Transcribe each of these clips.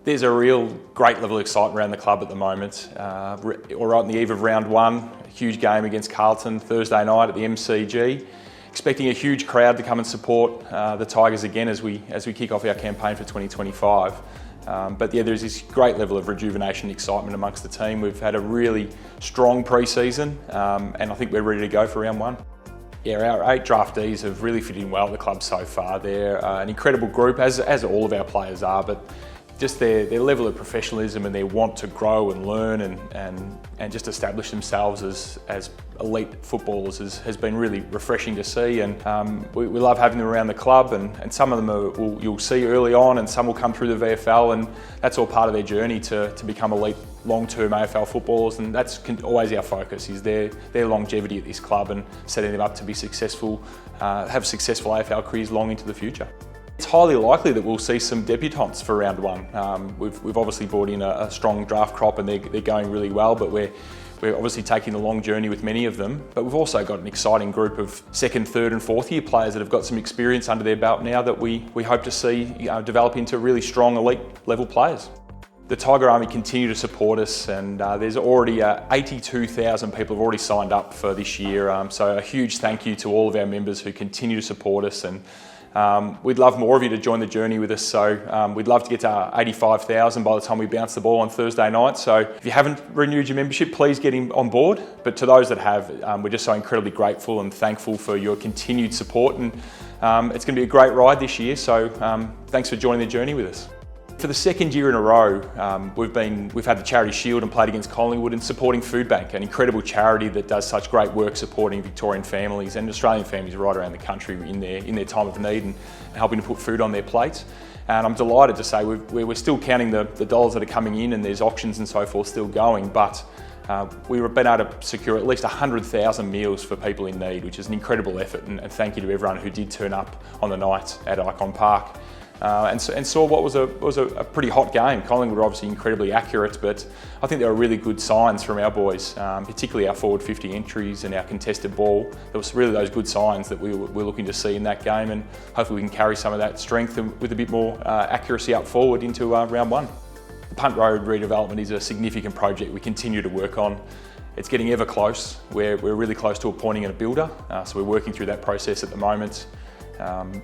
There's a real great level of excitement around the club at the moment. We're right on the eve of round one, a huge game against Carlton Thursday night at the MCG. Expecting a huge crowd to come and support the Tigers again as we kick off our campaign for 2025. But yeah, there's this great level of rejuvenation and excitement amongst the team. We've had a really strong pre-season and I think we're ready to go for round one. Yeah, our 8 draftees have really fitted in well at the club so far. They're an incredible group, as all of our players are, but just their level of professionalism and their want to grow and learn and just establish themselves as elite footballers has been really refreshing to see. And we love having them around the club, and some of them you'll see early on, and some will come through the VFL, and that's all part of their journey to become elite long-term AFL footballers, and that's always our focus, is their longevity at this club and setting them up to be successful, have successful AFL careers long into the future. It's highly likely that we'll see some debutants for round one. We've obviously brought in a strong draft crop and they're going really well, but we're obviously taking the long journey with many of them. But we've also got an exciting group of second, third and fourth year players that have got some experience under their belt now that we hope to see develop into really strong elite level players. The Tiger Army continue to support us, and there's already 82,000 people have already signed up for this year. So a huge thank you to all of our members who continue to support us, and we'd love more of you to join the journey with us. So we'd love to get to 85,000 by the time we bounce the ball on Thursday night. So if you haven't renewed your membership, please get on board. But to those that have, we're just so incredibly grateful and thankful for your continued support. And it's going to be a great ride this year. So thanks for joining the journey with us. For the second year in a row, we've had the Charity Shield and played against Collingwood and supporting Food Bank, an incredible charity that does such great work supporting Victorian families and Australian families right around the country in their time of need and helping to put food on their plates. And I'm delighted to say we're still counting the dollars that are coming in, and there's auctions and so forth still going, but we've been able to secure at least 100,000 meals for people in need, which is an incredible effort, and thank you to everyone who did turn up on the night at Icon Park. And saw what was a pretty hot game. Collingwood were obviously incredibly accurate, but I think there were really good signs from our boys, particularly our forward 50 entries and our contested ball. There was really those good signs that we were looking to see in that game, and hopefully we can carry some of that strength with a bit more accuracy up forward into round one. The Punt Road redevelopment is a significant project we continue to work on. It's getting ever close. We're really close to appointing a builder, so we're working through that process at the moment.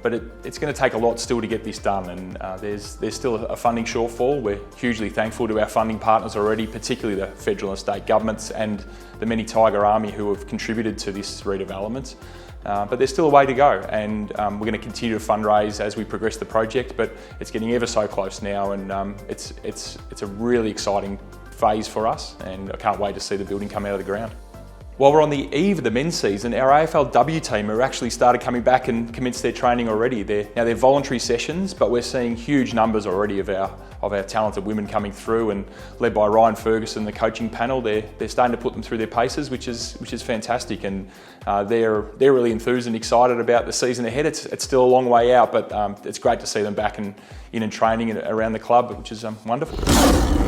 But it's going to take a lot still to get this done, and there's still a funding shortfall. We're hugely thankful to our funding partners already, particularly the federal and state governments and the many Tiger Army who have contributed to this redevelopment. But there's still a way to go, and we're going to continue to fundraise as we progress the project, but it's getting ever so close now, and it's a really exciting phase for us, and I can't wait to see the building come out of the ground. While we're on the eve of the men's season, our AFLW team have actually started coming back and commenced their training already. They're voluntary sessions, but we're seeing huge numbers already of our talented women coming through, and led by Ryan Ferguson, the coaching panel. They're starting to put them through their paces, which is fantastic, and they're really enthused and excited about the season ahead. It's still a long way out, but it's great to see them back in and training around the club, which is wonderful.